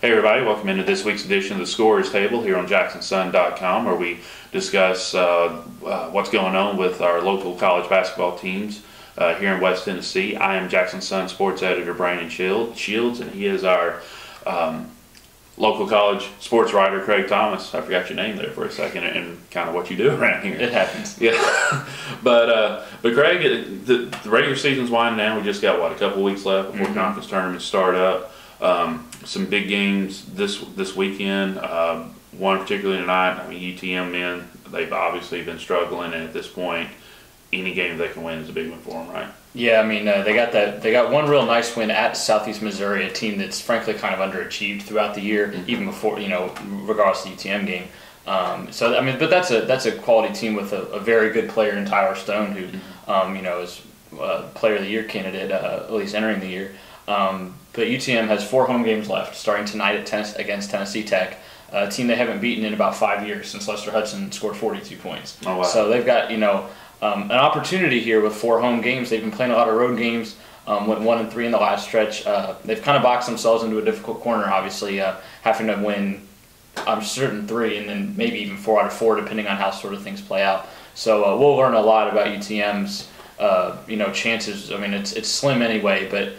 Hey everybody, welcome into this week's edition of the Scorers Table here on JacksonSun.com, where we discuss what's going on with our local college basketball teams here in West Tennessee. I am Jackson Sun sports editor Brandon Shields, and he is our local college sports writer Craig Thomas. I forgot your name there for a second and kind of what you do around here. It happens. Yeah, but Craig, the regular season's winding down. We just got a couple weeks left before conference tournaments start up. Some big games this weekend. One particularly tonight. I mean, UTM men, they've obviously been struggling, and at this point, any game they can win is a big one for them, right? Yeah, I mean, they got one real nice win at Southeast Missouri, a team that's frankly kind of underachieved throughout the year, even before, regardless of the UTM game. So I mean, but that's a quality team with a very good player in Tyler Stone, who is Player of the Year candidate, at least entering the year. But UTM has 4 home games left, starting tonight against Tennessee Tech, a team they haven't beaten in about 5 years since Lester Hudson scored 42 points. Oh, wow. So they've got an opportunity here with 4 home games. They've been playing a lot of road games. Went 1-3 in the last stretch. They've kind of boxed themselves into a difficult corner, obviously, having to win, I'm certain 3, and then maybe even 4 out of 4, depending on how sort of things play out. So we'll learn a lot about UTM's chances. I mean, it's slim anyway, but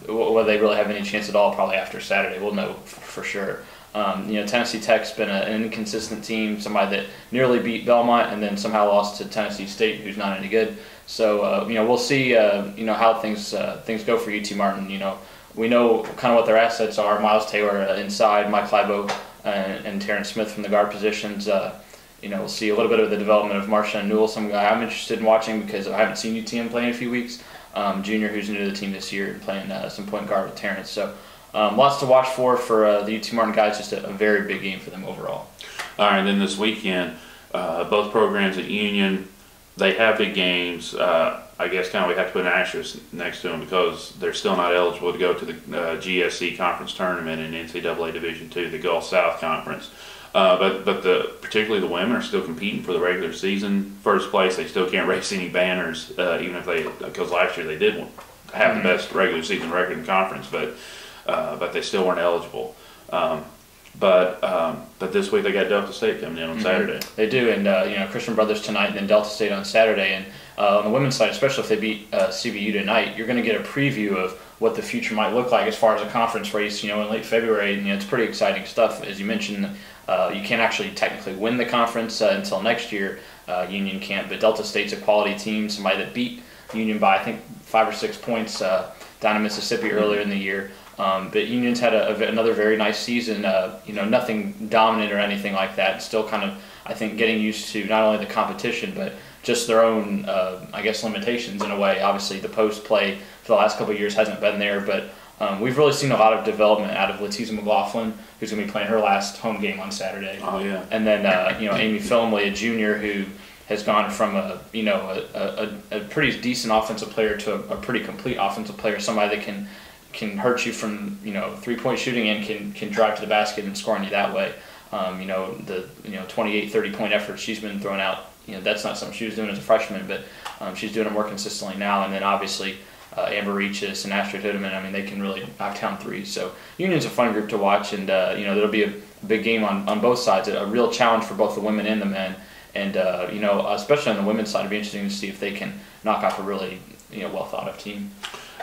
whether they really have any chance at all, probably after Saturday, we'll know for sure. Tennessee Tech's been an inconsistent team, somebody that nearly beat Belmont and then somehow lost to Tennessee State, who's not any good. So we'll see how things go for UT Martin. We know kind of what their assets are: Miles Taylor inside, Mike Libo and Terrence Smith from the guard positions. We'll see a little bit of the development of Marshawn Newell, some guy I'm interested in watching because I haven't seen UTM play in a few weeks. Junior, who's new to the team this year and playing some point guard with Terrence. So lots to watch for the UT Martin guys. Just a very big game for them overall. All right, and then this weekend, both programs at Union, they have big games. I guess kind of we have to put an asterisk next to them because they're still not eligible to go to the GSC conference tournament in NCAA Division II, the Gulf South Conference. But particularly the women are still competing for the regular season first place. They still can't race any banners, even if because last year they did have the best regular season record in conference, but they still weren't eligible. But this week they got Delta State coming in on Saturday. They do, and Christian Brothers tonight, and then Delta State on Saturday. And on the women's side, especially if they beat CVU tonight, you're going to get a preview of what the future might look like as far as a conference race. In late February, it's pretty exciting stuff. As you mentioned, you can't actually technically win the conference until next year. Union can't, but Delta State's a quality team, somebody that beat Union by I think 5 or 6 points down in Mississippi earlier in the year. But Union's had another very nice season. Nothing dominant or anything like that. Still kind of, I think, getting used to not only the competition but just their own, limitations in a way. Obviously, the post play for the last couple of years hasn't been there, but we've really seen a lot of development out of Leticia McLaughlin, who's going to be playing her last home game on Saturday. Oh yeah. And then Amy Filmley, a junior who has gone from a pretty decent offensive player to a pretty complete offensive player, somebody that can hurt you from 3-point shooting and can drive to the basket and score on you that way. The 28, 30-point efforts she's been throwing out. That's not something she was doing as a freshman, but she's doing it more consistently now. And then obviously Amber Reaches and Astrid Hudeman, I mean, they can really knock down threes. So Union's a fun group to watch, and there'll be a big game on both sides, a real challenge for both the women and the men. And especially on the women's side, it'll be interesting to see if they can knock off a really well thought of team.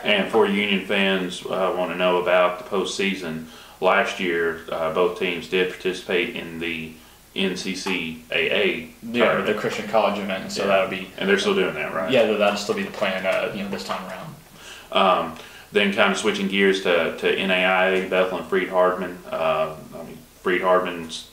And for Union fans want to know about the postseason, last year both teams did participate in the NCCAA tournament. The Christian College event, so that'll be... And they're still doing that, right? Yeah, that'll still be the plan this time around. Then kind of switching gears to NAIA, Bethel and Freed-Hardman. Freed-Hardman's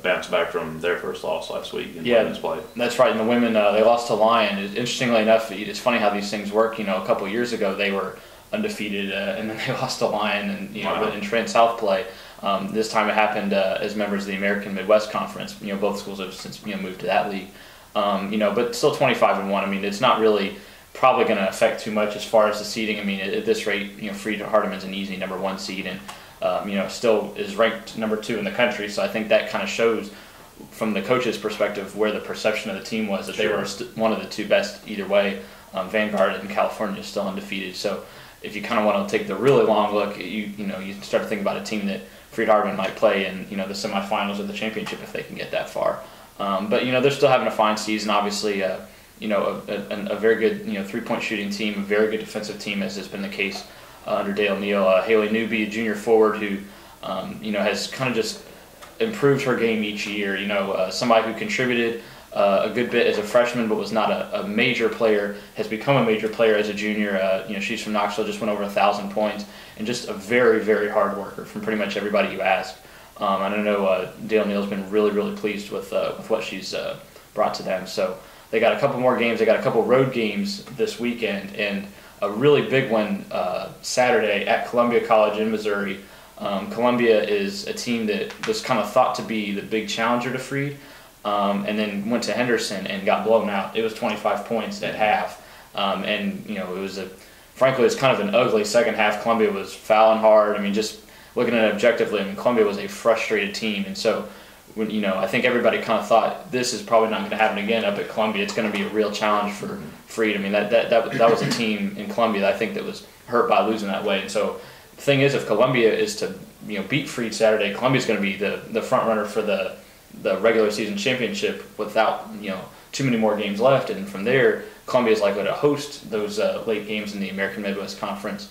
bounced back from their first loss last week in women's play. That's right. And the women, they lost to Lyon. Interestingly enough, it's funny how these things work. A couple of years ago they were undefeated, and then they lost to Lyon, and in Trans-South play. This time it happened as members of the American Midwest Conference. Both schools have since moved to that league. But still 25-1. I mean, it's not really probably going to affect too much as far as the seeding. I mean, at this rate, Freed-Hardman's an easy number 1 seed, and still is ranked number 2 in the country. So I think that kind of shows from the coach's perspective where the perception of the team was, that they were one of the 2 best either way. Vanguard in California is still undefeated. So if you kind of want to take the really long look, you start to think about a team that Freed-Hardeman might play in the semifinals or the championship if they can get that far. But they're still having a fine season. Obviously, a very good 3-point shooting team, a very good defensive team, as has been the case under Dale Neal. Haley Newby, a junior forward who has kind of just improved her game each year. Somebody who contributed a good bit as a freshman, but was not a major player, has become a major player as a junior. She's from Knoxville, just went over 1,000 points, and just a very, very hard worker from pretty much everybody you ask. I know Dale Neal's been really, really pleased with what she's brought to them. So they got a couple more games. They got a couple road games this weekend, and a really big one Saturday at Columbia College in Missouri. Columbia is a team that was kind of thought to be the big challenger to Freed, and then went to Henderson and got blown out. It was 25 points at half, and it was frankly, it's kind of an ugly second half. Columbia was fouling hard. I mean, just looking at it objectively, Columbia was a frustrated team, and so when I think everybody kind of thought this is probably not going to happen again up at Columbia. It's going to be a real challenge for Freed. I mean, that was a team in Columbia that I think that was hurt by losing that way, and so. The thing is, if Columbia is to beat Freed Saturday, Columbia's going to be the front runner for the regular season championship without too many more games left, and from there Columbia is likely to host those late games in the American Midwest Conference,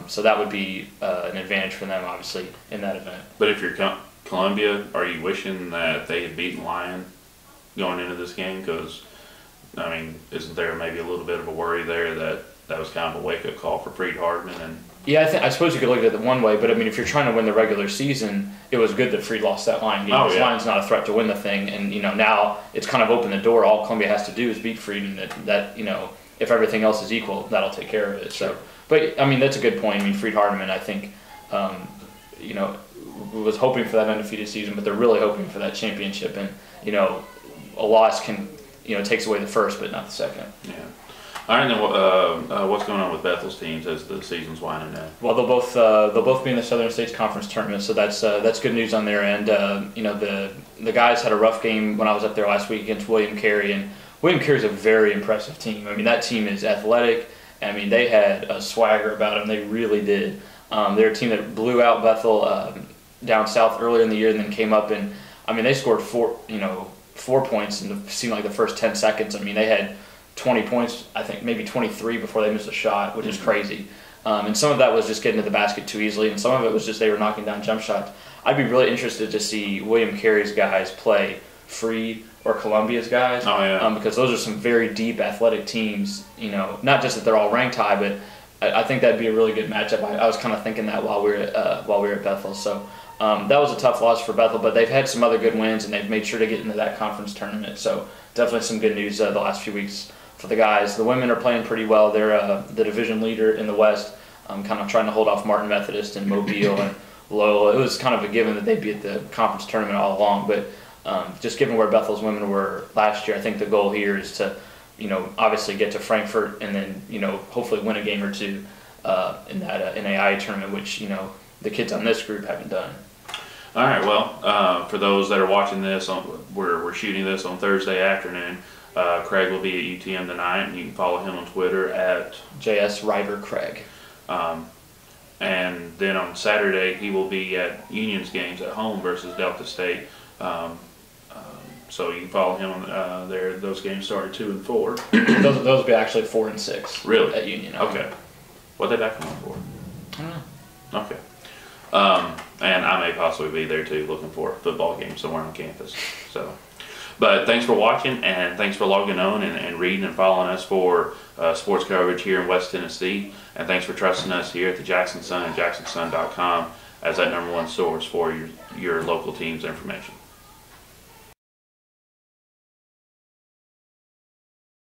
so that would be an advantage for them obviously in that event. But if you're Columbia, are you wishing that they had beaten Lyon going into this game? Because isn't there maybe a little bit of a worry there that was kind of a wake-up call for Freed-Hardeman? And yeah, I suppose you could look at it one way, but if you're trying to win the regular season, it was good that Freed lost that Lyon game. Oh, yeah. Lyon's not a threat to win the thing, and now it's kind of opened the door. All Columbia has to do is beat Freed, and that if everything else is equal, that'll take care of it. Sure. So, but that's a good point. Freed-Hardeman, I think, was hoping for that undefeated season, but they're really hoping for that championship, and a loss can takes away the first, but not the second. Yeah. All right, then what's going on with Bethel's teams as the season's winding down? Well, they'll both be in the Southern States Conference tournament, so that's good news on their end. The guys had a rough game when I was up there last week against William Carey, and William Carey's a very impressive team. That team is athletic. They had a swagger about them. They really did. They're a team that blew out Bethel down south earlier in the year, and then came up and they scored 4 points in seemed like the first 10 seconds. They had 20 points, I think maybe 23 before they missed a shot, which is crazy. And some of that was just getting to the basket too easily, and some of it was just they were knocking down jump shots. I'd be really interested to see William Carey's guys play Freed or Columbia's guys, because those are some very deep athletic teams. Not just that they're all ranked high, but I think that'd be a really good matchup. I was kind of thinking that while we were at Bethel. So that was a tough loss for Bethel, but they've had some other good wins, and they've made sure to get into that conference tournament. So definitely some good news the last few weeks for the guys. The women are playing pretty well. They're the division leader in the West, kind of trying to hold off Martin Methodist and Mobile and Loyola. It was kind of a given that they'd be at the conference tournament all along, but just given where Bethel's women were last year, I think the goal here is to, obviously get to Frankfort and then, hopefully win a game or two in that NAIA tournament, which, the kids on this group haven't done. All right, well, for those that are watching this, we're shooting this on Thursday afternoon. Craig will be at UTM tonight, and you can follow him on Twitter at JS River Craig. And then on Saturday, he will be at Union's games at home versus Delta State. So you can follow him on there. Those games start at 2 and 4. those will be actually 4 and 6. Really? At Union. Okay. What they back on for? I don't know. Okay. And I may possibly be there too, looking for a football game somewhere on campus. So, but thanks for watching, and thanks for logging on and reading and following us for sports coverage here in West Tennessee. And thanks for trusting us here at the Jackson Sun and JacksonSun.com as that #1 source for your local team's information.